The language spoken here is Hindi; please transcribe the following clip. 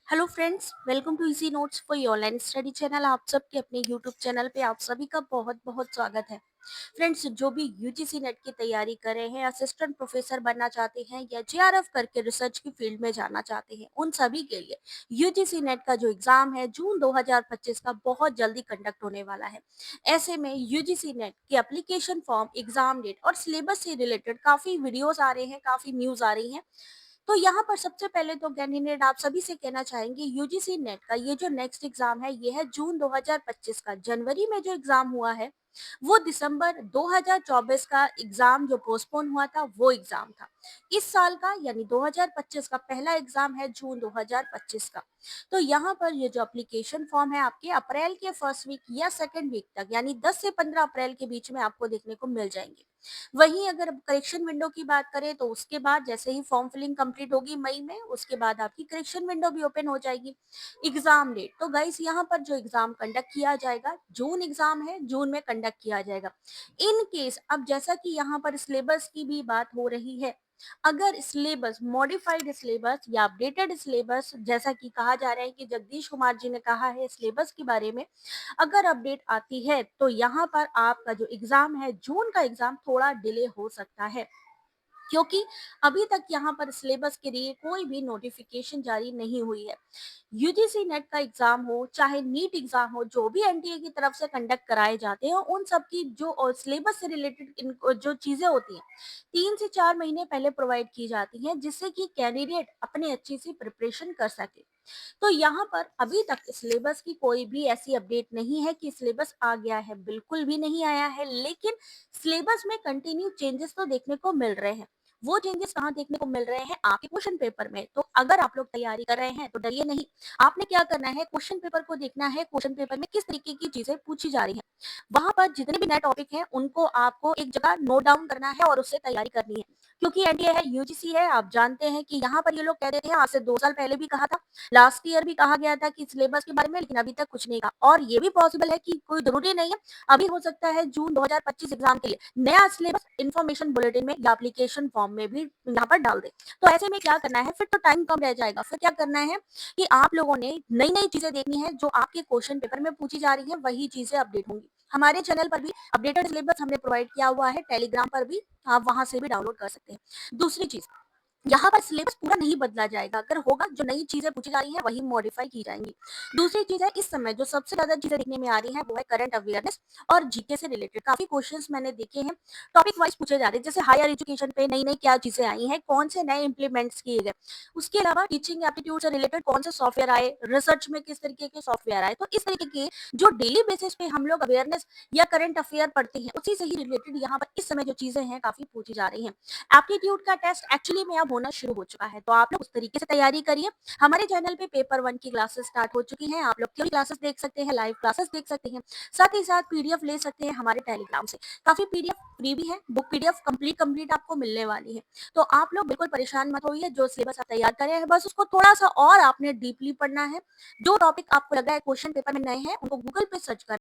Hello friends, welcome to easy notes for your online study channel. आप सबके अपने यूट्यूब चैनल पे आप सभी का बहुत बहुत स्वागत है। फ्रेंड्स, जो भी यूजीसी नेट की तैयारी कर रहे हैं, असिस्टेंट प्रोफेसर बनना चाहते हैं या जेआरएफ करके रिसर्च की फील्ड में जाना चाहते हैं, उन सभी के लिए यूजीसी नेट का जो एग्जाम है जून 2025 का बहुत जल्दी कंडक्ट होने वाला है। ऐसे में यूजीसी नेट के एप्लीकेशन फॉर्म, एग्जाम डेट और सिलेबस से रिलेटेड काफी वीडियोस आ रहे हैं, काफी न्यूज आ रही हैं। तो यहाँ पर सबसे पहले तो कैंडिडेट आप सभी से कहना चाहेंगे, यूजीसी नेट का ये जो नेक्स्ट एग्जाम है ये है जून 2025 का। जनवरी में जो एग्जाम हुआ है वो दिसंबर 2024 का एग्जाम जो पोस्टपोन हुआ था वो एग्जाम था। इस साल का यानी 2025 का पहला एग्जाम है जून 2025 का। तो यहाँ पर ये जो एप्लीकेशन फॉर्म है आपके अप्रैल के फर्स्ट वीक या सेकेंड वीक तक यानी 10 से 15 अप्रैल के बीच में आपको देखने को मिल जाएंगे। वहीं अगर करेक्शन विंडो की बात करें तो उसके बाद जैसे ही फॉर्म फिलिंग कंप्लीट होगी मई में, उसके बाद आपकी करेक्शन विंडो भी ओपन हो जाएगी। एग्जाम डेट तो गाइस यहाँ पर जो एग्जाम कंडक्ट किया जाएगा, जून एग्जाम है, जून में कंडक्ट किया जाएगा। इन केस अब जैसा कि यहाँ पर सिलेबस की भी बात हो रही है, अगर सिलेबस मॉडिफाइड सिलेबस या अपडेटेड सिलेबस, जैसा कि कहा जा रहा है कि जगदीश कुमार जी ने कहा है सिलेबस के बारे में, अगर अपडेट आती है तो यहाँ पर आपका जो एग्जाम है जून का एग्जाम थोड़ा डिले हो सकता है, क्योंकि अभी तक यहाँ पर सिलेबस के लिए कोई भी नोटिफिकेशन जारी नहीं हुई है। यूजीसी नेट का एग्जाम हो चाहे नीट एग्जाम हो, जो भी एनटीए की तरफ से कंडक्ट कराए जाते हैं, उन सब की जो सिलेबस से रिलेटेड जो चीजें होती हैं 3 से 4 महीने पहले प्रोवाइड की जाती हैं, जिससे कि कैंडिडेट अपने अच्छी सी प्रिपरेशन कर सके। तो यहाँ पर अभी तक सिलेबस की कोई भी ऐसी अपडेट नहीं है कि सिलेबस आ गया है, बिल्कुल भी नहीं आया है, लेकिन सिलेबस में कंटिन्यू चेंजेस तो देखने को मिल रहे हैं। वो चेंजेस कहाँ देखने को मिल रहे हैं? आपके क्वेश्चन पेपर में। तो अगर आप लोग तैयारी कर रहे हैं तो डरिए नहीं। आपने क्या करना है, क्वेश्चन पेपर को देखना है, क्वेश्चन पेपर में किस तरीके की चीजें पूछी जा रही हैं। वहां पर जितने भी नए टॉपिक हैं उनको आपको एक जगह नोट डाउन करना है और उससे तैयारी करनी है। क्योंकि एनडीए है, यूजीसी है, आप जानते हैं कि यहाँ पर ये लोग कह देते हैं, आज से 2 साल पहले भी कहा था, लास्ट ईयर भी कहा गया था कि सिलेबस के बारे में, लेकिन अभी तक कुछ नहीं कहा। और ये भी पॉसिबल है कि कोई जरूरी नहीं है, अभी हो सकता है जून 2025 एग्जाम के लिए नया सिलेबस इन्फॉर्मेशन बुलेटिन में या एप्लीकेशन फॉर्म में भी यहाँ पर डाल दे। तो ऐसे में क्या करना है, फिर तो टाइम कम रह जाएगा। फिर क्या करना है कि आप लोगों ने नई नई चीजें देखनी है, जो आपके क्वेश्चन पेपर में पूछी जा रही है वही चीजें अपडेट होंगी। हमारे चैनल पर भी अपडेटेड सिलेबस हमने प्रोवाइड किया हुआ है, टेलीग्राम पर भी आप वहां से भी डाउनलोड कर सकते हैं। दूसरी चीज, यहाँ पर सिलेबस पूरा नहीं बदला जाएगा, अगर होगा जो नई चीजें पूछी जा रही है वही मॉडिफाई की जाएंगी। दूसरी चीज है, इस समय जो सबसे ज्यादा चीजें देखने में आ रही है वो है करंट अवेयरनेस और जीके से रिलेटेड काफी क्वेश्चंस मैंने देखे हैं, टॉपिक वाइज पूछे जा रहे हैं। जैसे हायर एजुकेशन पे नई नई क्या चीजें आई हैं, कौन से नए इंप्लीमेंट्स किए गए, उसके अलावा टीचिंग एप्टीट्यूड से रिलेटेड कौन से सॉफ्टवेयर आए, रिसर्च में किस तरीके के सॉफ्टवेयर आए। तो इस तरीके के जो डेली बेसिस पे हम लोग अवेयरनेस या करंट अफेयर पढ़ते हैं, उसी से ही रिलेटेड यहाँ पर इस समय जो चीजें हैं काफी पूछी जा रही हैं। एप्टीट्यूड का टेस्ट एक्चुअली में अब होना शुरू हो चुका है, तो आप लोग उस तरीके से तैयारी करिए। हमारे चैनल पे पेपर 1 की क्लासेस स्टार्ट हो चुकी हैं, आप लोग थ्योरी क्लासेस देख सकते हैं, लाइव क्लासेस देख सकते हैं, साथ ही साथ पीडीएफ ले सकते हैं हमारे टेलीग्राम से। काफी पीडीएफ फ्री भी है, बुक पीडीएफ कंप्लीट आपको मिलने वाली है। तो आप लोग बिल्कुल परेशान मत होइए, जो सिलेबस आप तैयार करे हैं बस उसको थोड़ा सा और आपने डीपली पढ़ना है। जो टॉपिक आपको लग रहा है क्वेश्चन पेपर में नए हैं उनको गूगल पे सर्च कर